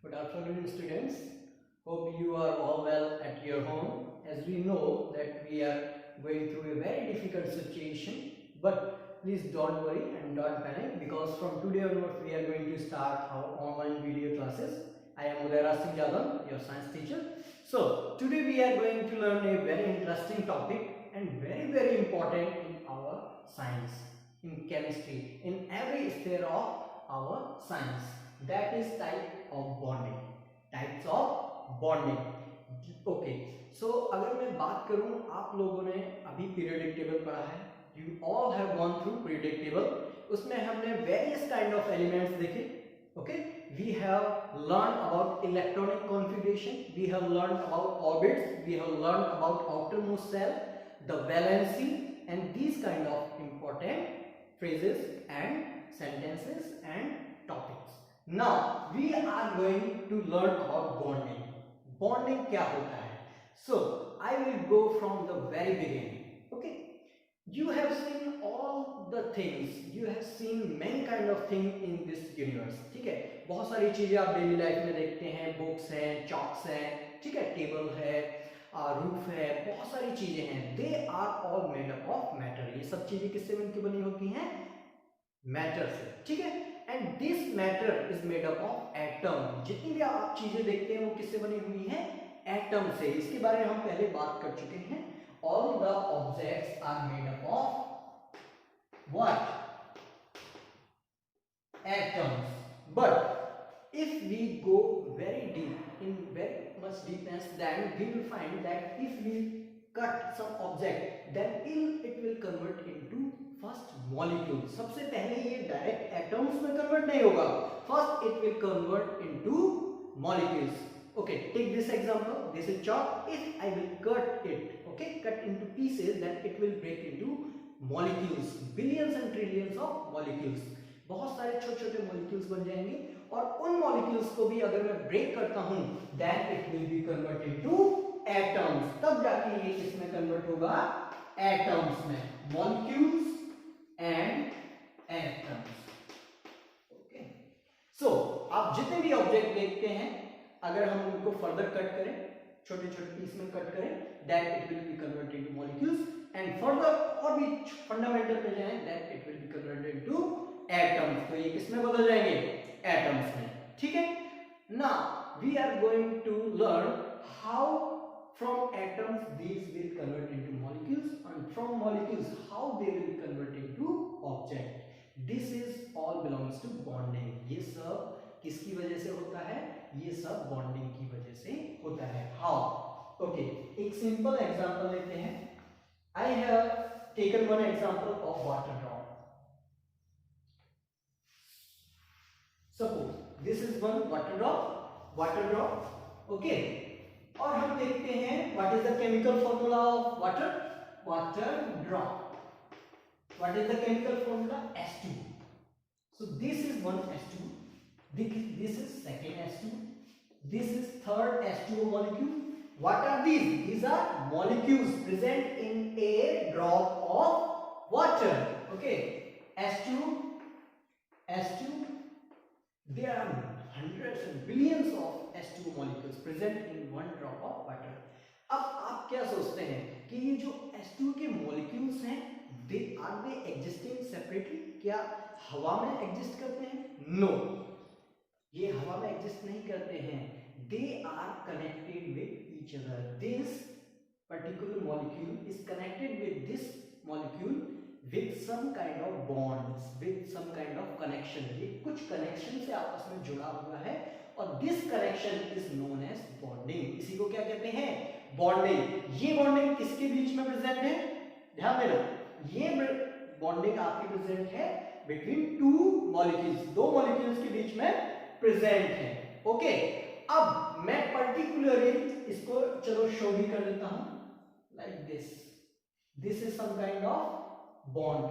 Good afternoon, students. Hope you are all well at your home. As we know that we are going through a very difficult situation, but please don't worry and don't panic because from today onwards we are going to start our online video classes. I am Udaira Singh Yadav, your science teacher. So today we are going to learn a very interesting topic and very important in our science, in chemistry, in every sphere of our science. That is type of bonding. Types of bonding. Okay so अगर मैं बात करूं, आप लोगों ने अभी periodic table पढ़ा है. You all have gone through periodic table. उसमें हमने वेरियस काइंड ऑफ एलिमेंट्स देखे. Okay we have learn about electronic configuration, we have learn about orbits, we have learn about outermost cell, the valency, and these kind of important phrases and sentences and topics. Now we are going to learn about bonding. Bonding क्या होता है? So I will go from the very beginning. Okay, you have seen all the things, you have seen many kind of thing in this universe. ठीक है, बहुत सारी चीजें आप daily life में देखते हैं. बुक्स हैं, चॉक्स हैं, ठीक है, टेबल है, रूफ है, बहुत सारी चीजें हैं. They are all made up of matter. ये सब चीजें किससे मिलकर बनी होती हैं? मैटर से. ठीक है, and this matter is made up of atom. जितनी भी आप चीजें देखते हैं वो किससे बनी हुई है? एटम से. इसके बारे में हम पहले बात कर चुके हैं. All the objects are made up of what? Atoms. But if we go very deep, in very much deepness, then we will find that if we cut some object, then it will convert into first molecule. सबसे पहले ये direct atoms में convert नहीं होगा. First it will convert into molecules. Okay, take this example. This is chalk. If I will cut it, okay, cut into pieces, then it will break into molecules. Billions and trillions of molecules. बहुत सारे छोटे-छोटे molecules बन जाएंगे और उन molecules को भी अगर मैं break करता हूँ, then it will be converted to atoms. तब जाके ये किसमें कन्वर्ट होगा? एटम्स में. Molecules and atoms. ओके, सो आप जितने भी ऑब्जेक्ट देखते हैं, अगर हम उनको फर्दर कट करें, छोटे छोटे पीस में कट करें, that it will be converted into molecules. And further और भी फंडामेंटल पे जाएं, that it will be converted into atoms. तो ये किसमें बदल जाएंगे? एटम्स में. ठीक है, now we are going to learn how from atoms these will convert into molecules, and from molecules how they will convert into object. This is all belongs to bonding. ये सब किसकी वजह से होता है? ये सब bonding की वजह से होता है. How? Okay, एक simple example लेते हैं. I have taken one example of water drop. Suppose this is one water drop. Okay, और हम देखते हैं what is the chemical formula of water drop. What is the chemical formula? H2. So this is one H2, this is second H2, this is third H2O molecule. What are these? These are molecules present in a drop of water. Okay, H2. There are hundreds and billions of H2O molecules present in one drop of water. अब आप क्या सोचते हैं कि ये जो H2O के molecules हैं, are they existing separately? क्या हवा में एग्जिस्ट करते हैं? No, ये हवा में एग्जिस्ट नहीं करते हैं. They are connected with each other. This particular molecule is connected with this molecule with some kind of bonds, with some kind of connection. ये कुछ connection से आपस में जुड़ा हुआ है और this connection is known as bonding. इसी को क्या कहते हैं? Bonding. ये bonding किसके बीच में present है? ध्यान देना, ये bonding आपकी present है between two molecules. दो molecules के बीच में present है. Okay, अब मैं particularly इसको चलो show भी कर देता हूँ like this. This is some kind of bond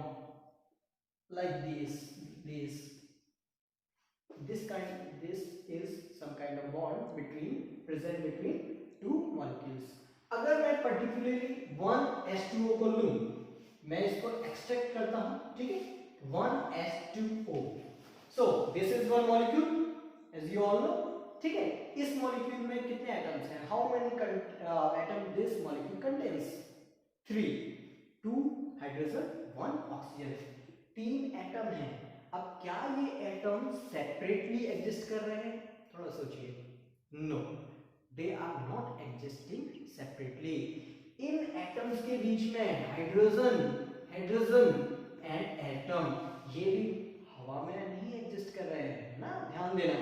like this is some kind of bond present between two molecules. अगर मैं particularly one H2O को लूं, मैं इसको एक्सट्रैक्ट करता हूं. ठीक है, one H2O. So this is one molecule as you all know. ठीक है, इस मॉलिक्यूल में कितने एटम्स हैं, how many atom this molecule contains, 3, 2 hydrogen 1 oxygen, 3 atom हैं। अब क्या ये एटम सेपरेटली एग्जिस्ट कर रहे हैं, थोड़ा सोचिए, no, they are not existing separately. इन एटम्स के बीच में हाइड्रोजन एंड एटम ये भी हवा में नहीं एग्जिस्ट कर रहे हैं ना, ध्यान देना।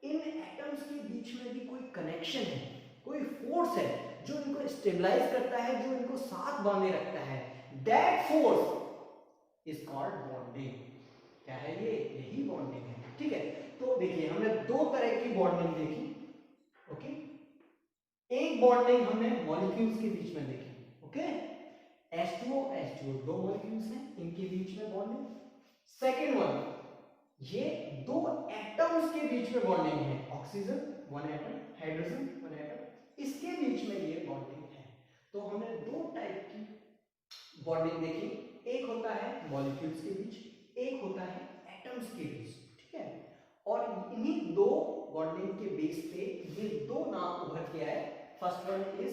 इन एटम्स के बीच में भी कोई कनेक्शन है, कोई फोर्स है जो इनको स्टेबलाइज करता है, जो इनको साथ बांधे रखता है। That force is called bonding. क्या है ये, यही बॉन्डिंग है। ठीक है, तो देखिए हमने दो तरह की बॉन्डिंग देखी। ओके, एक बॉन्डिंग हमने मॉलिक्यूल्स के बीच में देखी। ओके, H2O दो मॉलिक्यूल्स हैं, इनके बीच में बॉन्डिंग। सेकेंड वन, ये दो एटम्स के बीच में बॉन्डिंग है, ऑक्सीजन 1 एटम, हाइड्रोजन 1 एटम, इसके बीच में ये बॉन्डिंग है। तो हमने दो टाइप की बॉन्डिंग देखी, एक होता है मॉलिक्यूल्स के बीच, एक होता है एटम्स के बीच। ठीक है, और इन्हीं दो बॉन्डिंग के बेस पे ये दो नाम उभर के आए। First one is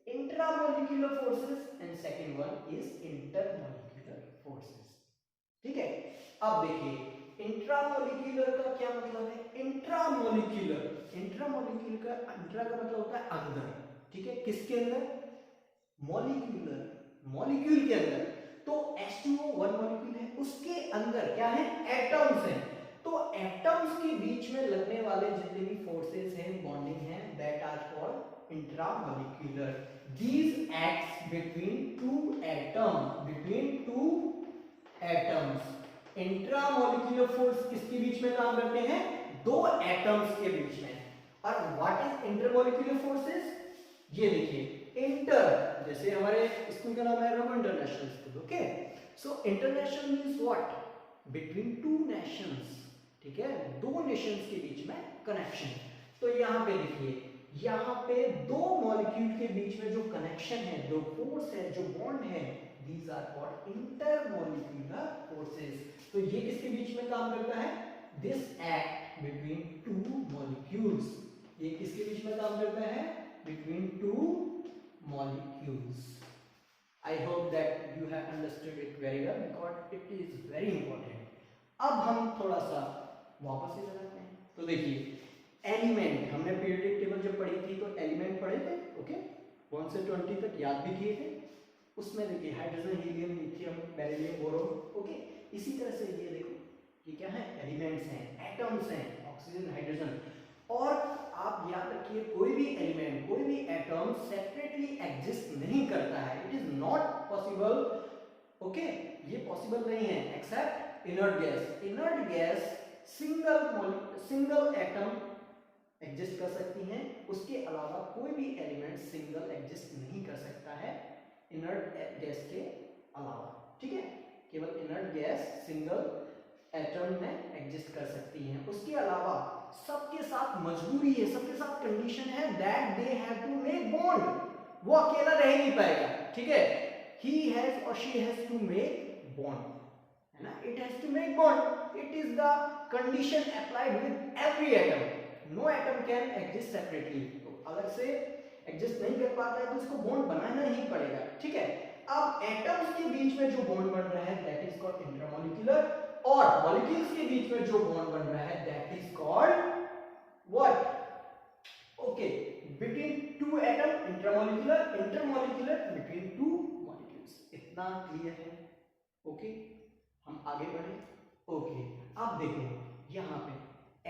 intramolecular forces and second one is intermolecular forces. ठीक है, अब देखिए इंट्रामोलिक्यूलर का क्या मतलब है, इंट्रामोलिक्यूलर इंट्रा का मतलब होता है अंदर। ठीक है, किसके अंदर, मॉलिक्यूल के अंदर। तो H2O 1 मॉलिक्यूल है, उसके अंदर क्या है, एटम्स हैं। तो एटम्स के बीच में लगने वाले जितने भी फोर्सेस हैं, बॉन्डिंग है, that are called intramolecular. These acts between two atoms. Intramolecular force किसके बीच में काम करते हैं, दो एटम्स के बीच में। और व्हाट इज इंटरमोलिक्यूलर फोर्सेस, ये देखिए इंटर, जैसे हमारे स्कूल का नाम है Raman international school. Okay, so international means what, between two nations. ठीक है, दो नेशंस के बीच में कनेक्शन। तो यहाँ पे देखिए, यहाँ पे दो मॉलिक्यूल के बीच में जो कनेक्शन है, जो फोर्स है, जो बॉन्ड है, these are called intermolecular forces। तो ये किसके बीच में काम करता है, this act between two molecules। ये किसके बीच में काम करता है, between two molecules। I hope that you have understood it very well because it is very important। अब हम थोड़ा सा वापस से चलाते हैं। तो देखिए एलिमेंट, हमने पीरियोडिक टेबल जब पढ़ी थी तो एलिमेंट पढ़े थे। ओके, 1 से 20 तक याद भी किए थे। उसमें देखिए hydrogen, helium, lithium, beryllium, boron. Okay, इसी तरह से ये देखो ये क्या है, एलिमेंट्स हैं, एटम्स हैं, ऑक्सीजन, हाइड्रोजन। और आप याद रखिए कोई भी एलिमेंट, कोई भी एटम सेपरेटली एग्जिस्ट नहीं करता है। It is not possible. Okay, ये पॉसिबल नहीं है except inert gas. Inert gas single atom exist कर सकती हैं, उसके अलावा कोई भी एलिमेंट सिंगल एग्जिस्ट नहीं कर सकता है इनर्ट गैस के अलावा। ठीक है, केवल इनर्ट गैस सिंगल एटम में एग्जिस्ट कर सकती हैं, उसके अलावा सबके साथ मजबूरी है, सबके साथ कंडीशन है that they have to make bond. वो अकेला रह नहीं पाएगा। ठीक है, he has or she has to make bond, है ना, it has to make bond। it is the condition applied with every atom। no atom can exist separately। तो अलग से एग्जिस्ट नहीं कर पाता है तो इसको बॉन्ड बनाना ही पड़ेगा। ठीक है, अब एटम्स के बीच में जो बॉन्ड बन रहा है दैट इज कॉल्ड इंटरमॉलिक्यूलर, और मॉलिक्यूल्स के बीच में जो बॉन्ड बन रहा है that is called what, okay, between two atom intermolecular, intermolecular between two molecules. इतना क्लियर है। ओके, हम आगे बढ़े। ओके, अब देखो यहाँ पे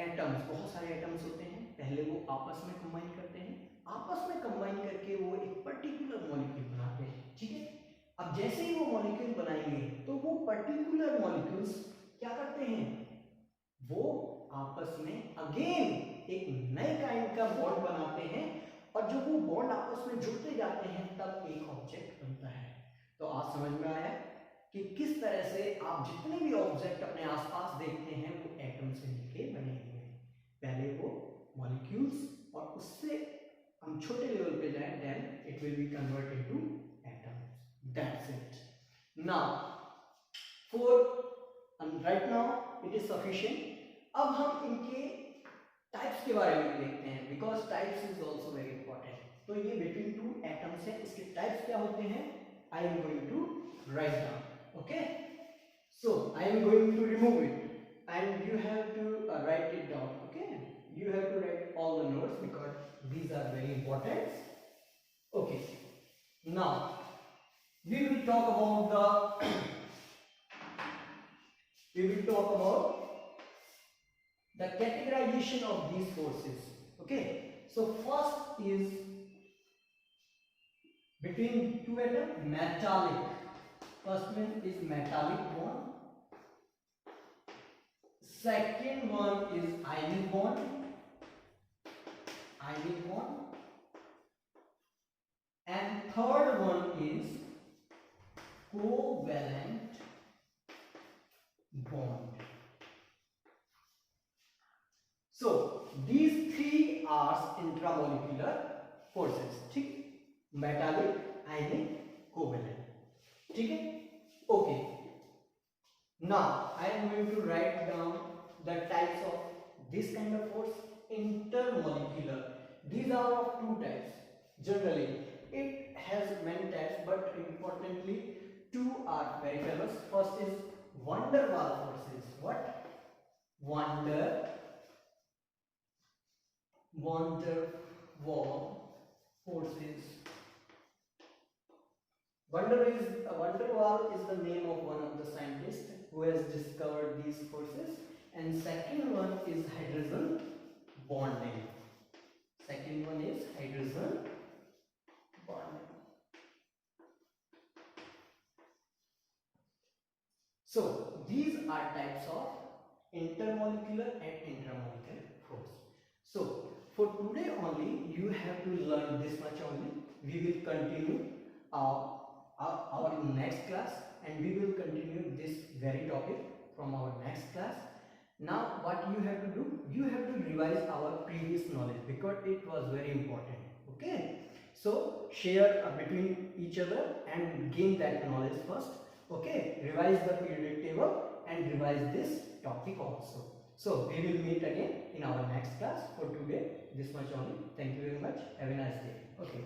एटम्स, बहुत सारे एटम्स होते हैं, पहले वो आपस में कंबाइन करते हैं, आपस में कंबाइन करके वो एक पर्टिकुलर मॉलिक्यूल बनाते हैं। ठीक है, अब जैसे ही वो मॉलिक्यूल बनाएंगे तो वो पर्टिकुलर मॉलिक्यूल्स क्या करते हैं, वो आपस में अगेन एक नए काइंड का बॉन्ड बनाते हैं, और जब वो बॉन्ड आपस में जुड़ते जाते हैं तब एक ऑब्जेक्ट बनता है। तो आज समझ में आया कि किस तरह से आप जितने भी ऑब्जेक्ट अपने आसपास देखते हैं वो एटम से मिलके बने हुए हैं। पहले वो मॉलिक्यूल्स, और उससे हम छोटे लेवल पे जाएं, then it will be converted into atoms. That's it. Now for right now it is sufficient. अब हम इनके टाइप्स के बारे में भी देखते हैं, because types is also very important. तो ये बिटवीन टू एटम्स है, इसके टाइप्स क्या होते हैं, I am going to write down. Okay, so I am going to remove it and you have to write it down. Okay, you have to write all the notes because these are very important. Okay, now we will talk about the categorization of these forces. Okay, so first is between two atoms, metallic. First one is metallic bond, second one is ionic bond, and third one is covalent bond. So these three are intramolecular forces, ठीक, metallic, ionic, covalent, ठीक है। Okay, now I am going to write down the types of this kind of force. Intermolecular, these are of two types. Generally it has many types, but importantly two are very famous. First is van der Waals forces. What? Van der Waals forces. Van der Waals is the name of one of the scientists who has discovered these forces. And second one is hydrogen bonding. Second one is hydrogen bonding. So these are types of intermolecular and intramolecular force. So for today only you have to learn this much only. We will continue our next class, and we will continue this very topic from our next class. Now what you have to do, you have to revise our previous knowledge because it was very important. Okay, so share between each other and gain that knowledge first. Okay, revise the periodic table and revise this topic also. So we will meet again in our next class. For today this much only. Thank you very much. Have a nice day. Okay.